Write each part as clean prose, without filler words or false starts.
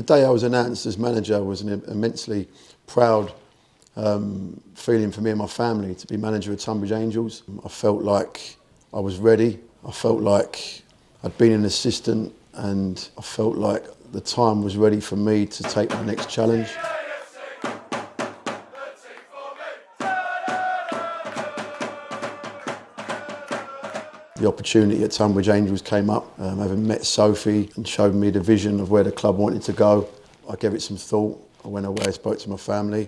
The day I was announced as manager was an immensely proud feeling for me and my family to be manager of Tonbridge Angels. I felt like I was ready. I felt like I'd been an assistant, and I felt like the time was ready for me to take my next challenge. The opportunity at Tonbridge Angels came up, having met Sophie and showed me the vision of where the club wanted to go. I gave it some thought. I went away, spoke to my family,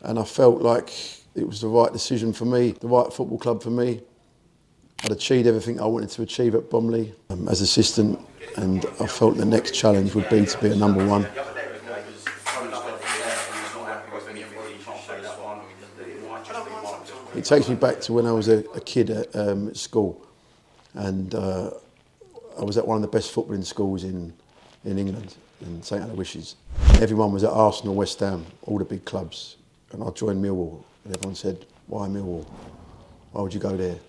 and I felt like it was the right decision for me, the right football club for me. I'd achieved everything I wanted to achieve at Bromley as assistant, and I felt the next challenge would be to be a number one. It takes me back to when I was a kid at school, and I was at one of the best footballing schools in England, in St Aloysius. Everyone was at Arsenal, West Ham, all the big clubs, and I joined Millwall, and everyone said, "Why Millwall? Why would you go there?"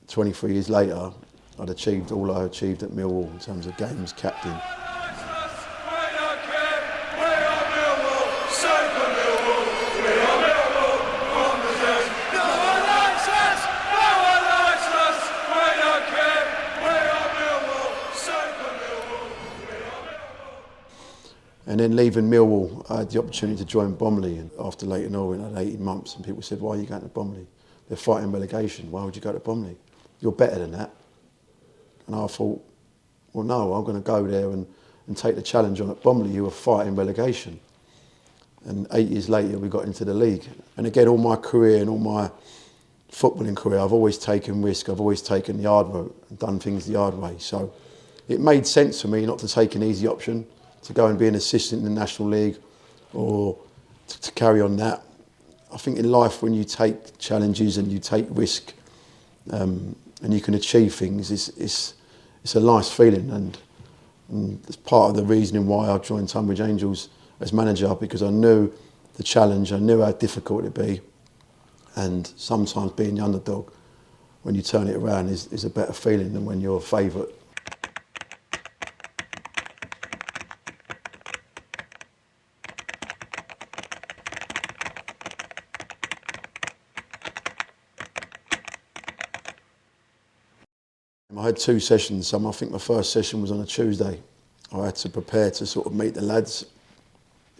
23 years later, I'd achieved all I achieved at Millwall in terms of games, captain. And then leaving Millwall, I had the opportunity to join Bromley, and after Leighton Orient, I had 18 months, and people said, "Why are you going to Bromley? They're fighting relegation. Why would you go to Bromley? You're better than that." And I thought, well, no, I'm going to go there and take the challenge on at Bromley. You were fighting relegation. And 8 years later, we got into the league. And again, all my career and all my footballing career, I've always taken risk. I've always taken the hard road and done things the hard way. So it made sense for me not to take an easy option, to go and be an assistant in the National League or to carry on that. I think in life, when you take challenges and you take risk and you can achieve things, it's a nice feeling, and it's part of the reasoning why I joined Tonbridge Angels as manager, because I knew the challenge, I knew how difficult it'd be, and sometimes being the underdog, when you turn it around, is a better feeling than when you're a favourite. I had 2 sessions. I think my first session was on a Tuesday. I had to prepare to sort of meet the lads.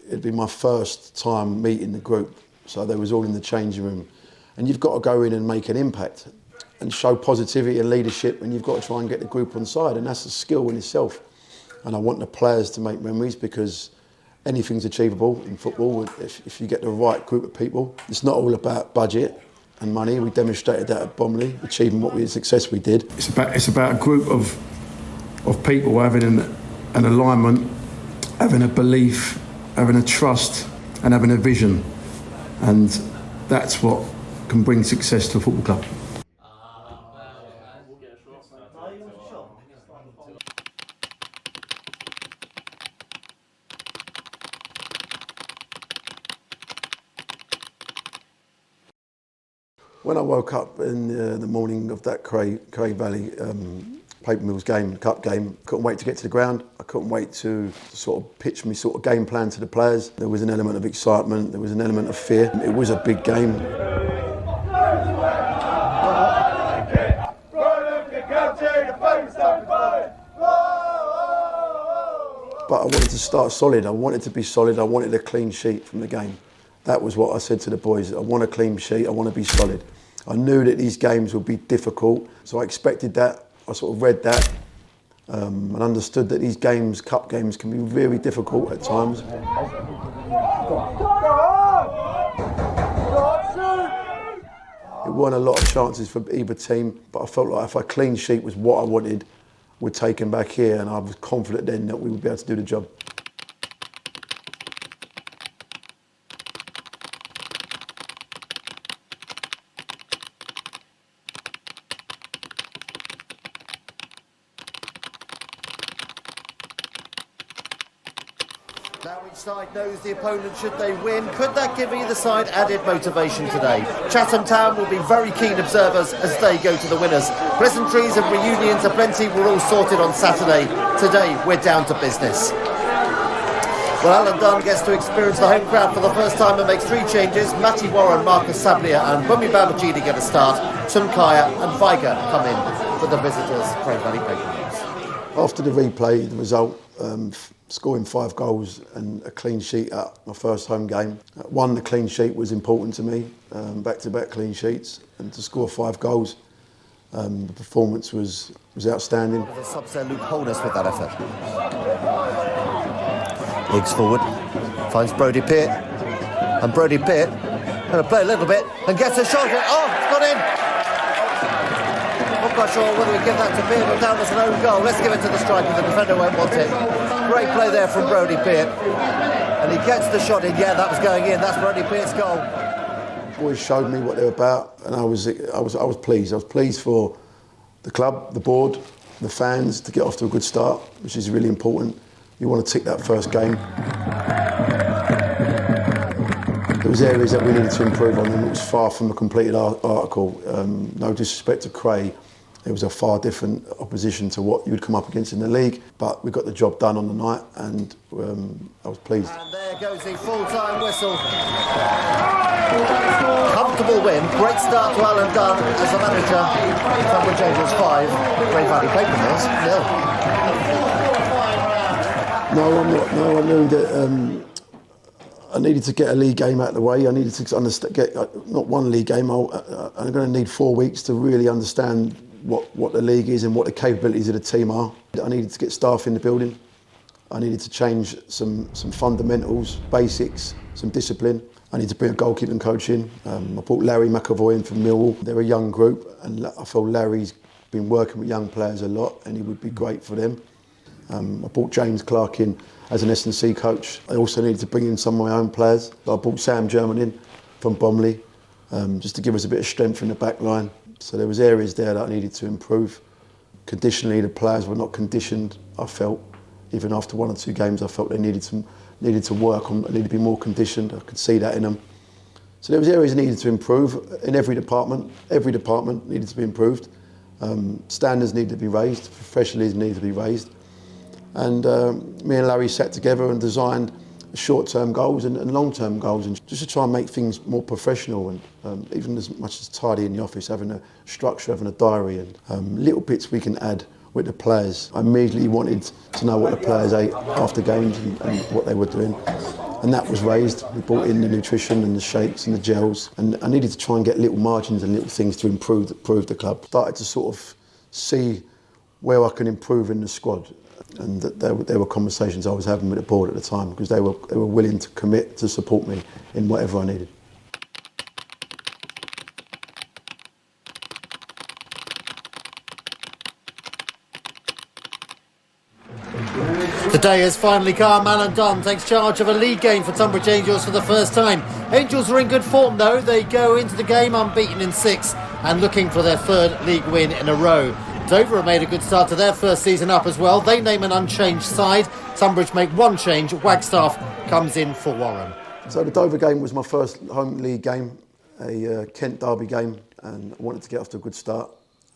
It'd be my first time meeting the group, so they was all in the changing room. And you've got to go in and make an impact and show positivity and leadership, and you've got to try and get the group on side, and that's a skill in itself. And I want the players to make memories, because anything's achievable in football if you get the right group of people. It's not all about budget and money. We demonstrated that at Bromley, achieving what we successfully did. It's about a group of people having an alignment, having a belief, having a trust, and having a vision, and that's what can bring success to a football club. When I woke up in the morning of that Craig Valley Paper Mills game, cup game, couldn't wait to get to the ground. I couldn't wait to sort of pitch my sort of game plan to the players. There was an element of excitement, there was an element of fear. It was a big game. But I wanted to start solid. I wanted to be solid. I wanted a clean sheet from the game. That was what I said to the boys. I want a clean sheet. I want to be solid. I knew that these games would be difficult, so I expected that. I sort of read that and understood that these games, cup games, can be very difficult at times. It weren't a lot of chances for either team, but I felt like if a clean sheet was what I wanted, we'd take them back here, and I was confident then that we would be able to do the job. Now each side knows the opponent should they win. Could that give either side added motivation today? Chatham Town will be very keen observers as they go to the winners. Pleasantries and reunions aplenty were all sorted on Saturday. Today we're down to business. Well, Alan Dunne gets to experience the home crowd for the first time and makes 3 changes. Matty Warren, Marcus Sablia and Bumi Babajidi get a start. Tunkaya and Viger come in for the visitors, Reins Valley Paper. After the replay, the result, scoring 5 goals and a clean sheet at my first home game. One, the clean sheet was important to me, back-to-back clean sheets, and to score 5 goals. The performance was outstanding. The subs there, Luke Holness with that effort. Higgs forward, finds Brodie Peart, and Brodie Peart going to play a little bit and gets a shot. Oh, it's gone in. Not quite sure whether we give that to Peart or down as an own goal. Let's give it to the striker. The defender won't want it. Great play there from Brodie Peart, and he gets the shot in. Yeah, that was going in. That's Brodie Peart's goal. Boys showed me what they were about, and I was pleased. I was pleased for the club, the board, the fans to get off to a good start, which is really important. You want to tick that first game. There was areas that we needed to improve on, and it was far from a completed article. No disrespect to Cray, it was a far different opposition to what you would come up against in the league, but we got the job done on the night, and I was pleased. And there goes the full-time whistle. Comfortable win, great start to Alan Dunne as the manager. Tonbridge Angels 5, Reins Valley Paper Mills 0. No, I'm not. No, I knew that I needed to get a league game out of the way. I needed to get not one league game. I'm going to need 4 weeks to really understand what the league is and what the capabilities of the team are. I needed to get staff in the building. I needed to change some fundamentals, basics, some discipline. I need to bring a goalkeeping coach in. I brought Larry McAvoy in from Millwall. They're a young group, and I feel Larry's been working with young players a lot, and he would be great for them. I brought James Clark in as an S&C coach. I also needed to bring in some of my own players. I brought Sam German in from Bromley, just to give us a bit of strength in the back line. So there was areas there that I needed to improve. Conditionally, the players were not conditioned, I felt. Even after 1 or 2 games, I felt they needed to work on, needed to be more conditioned. I could see that in them. So there was areas that needed to improve in every department. Every department needed to be improved. Standards needed to be raised, professionalism needed to be raised. And me and Larry sat together and designed short-term goals and long-term goals, and just to try and make things more professional, and even as much as tidy in the office, having a structure, having a diary, and little bits we can add with the players. I immediately wanted to know what the players ate after games and what they were doing, and that was raised. We brought in the nutrition and the shakes and the gels, and I needed to try and get little margins and little things to improve the club. Started to sort of see where I can improve in the squad. And there were conversations I was having with the board at the time, because they were willing to commit to support me in whatever I needed. The day has finally come. Alan Dunne takes charge of a league game for Tonbridge Angels for the first time. Angels are in good form though. They go into the game unbeaten in 6 and looking for their 3rd league win in a row. Dover have made a good start to their first season up as well. They name an unchanged side. Tonbridge make 1 change. Wagstaff comes in for Warren. So the Dover game was my first home league game, a Kent derby game, and I wanted to get off to a good start.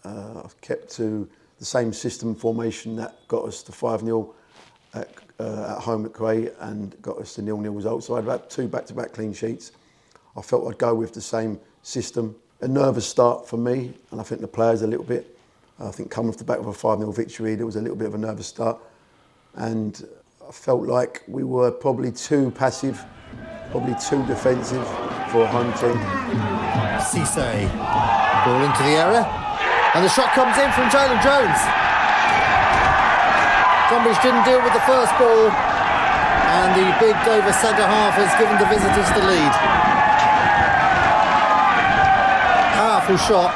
I've kept to the same system formation that got us to 5-0 at home at Cray and got us to 0-0 results. So I had about 2 back-to-back clean sheets. I felt I'd go with the same system. A nervous start for me, and I think the players a little bit. I think coming off the back of a 5-0 victory, there was a little bit of a nervous start. And I felt like we were probably too passive, probably too defensive for a home team. Cisse, ball into the area, and the shot comes in from Jalen Jones. Tonbridge didn't deal with the first ball, and the big Dover centre half has given the visitors the lead. Powerful shot.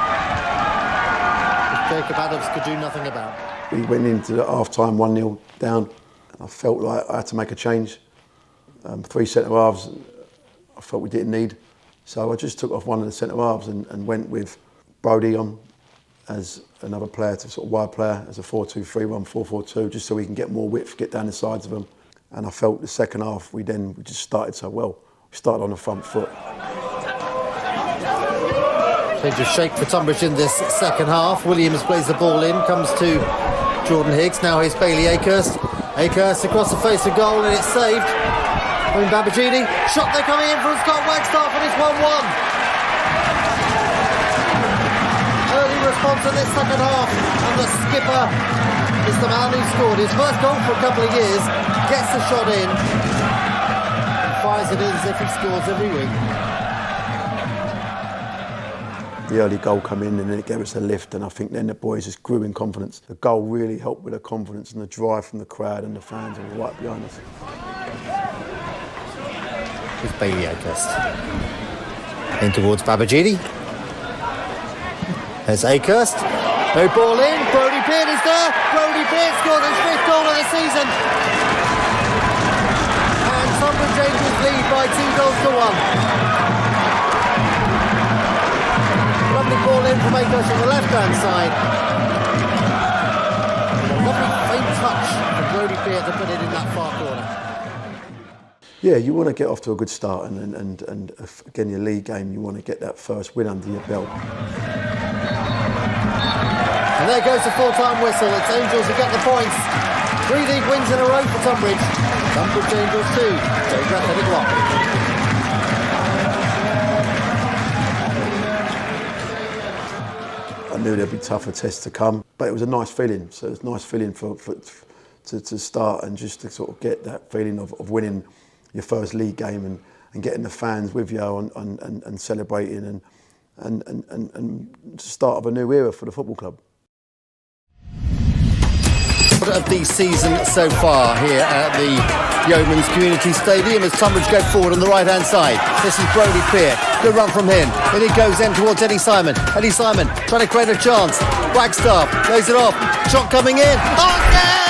Jacob Adams could do nothing about. We went into the half-time 1-0 down. I felt like I had to make a change. 3 centre-halves I felt we didn't need. So I just took off one of the centre-halves and went with Brodie on as another player, to sort of wide player, as a 4-2-3-1, 4-4-2, just so we can get more width, get down the sides of them. And I felt the second half, we just started so well. We started on the front foot. Change of shape for Tonbridge in this second half. Williams plays the ball in, comes to Jordan Higgs. Now here's Bailey Akehurst. Akehurst across the face of goal, and it's saved. Babajini, shot they're coming in from Scott Wagstaff, and it's 1-1. Early response in this second half, and the skipper is the man who scored his first goal for a couple of years, gets the shot in, and fires it in as if he scores every week. The early goal come in and then it gave us a lift, and I think then the boys just grew in confidence. The goal really helped with the confidence and the drive from the crowd and the fans were right behind us. With Bailey Oakhurst. In towards Babajini. There's Oakhurst. No ball in. Brodie Peart is there. Brodie Peart scored his 5th goal of the season. And Tonbridge Angels lead by 2-1. Lovely ball in from Oakhurst on the left-hand side. A lovely faint touch from Brodie Peart to put it in that far corner. Yeah, you want to get off to a good start, and again, your league game, you want to get that first win under your belt. And there goes the full-time whistle. It's Angels who get the points. 3 league wins in a row for Tonbridge. Tonbridge Angels 2, Dover Athletic 1. I knew there'd be tougher tests to come, but it was a nice feeling. So it's a nice feeling to start and just to sort of get that feeling of winning your first league game and getting the fans with you and celebrating and start of a new era for the football club. Of the season so far here at the Yeomans Community Stadium as Tonbridge go forward on the right hand side. This is Brodie Peart. Good run from him. And it goes in towards Eddie Simon. Eddie Simon trying to create a chance. Wagstaff plays it off. Shot coming in. Oh, yeah!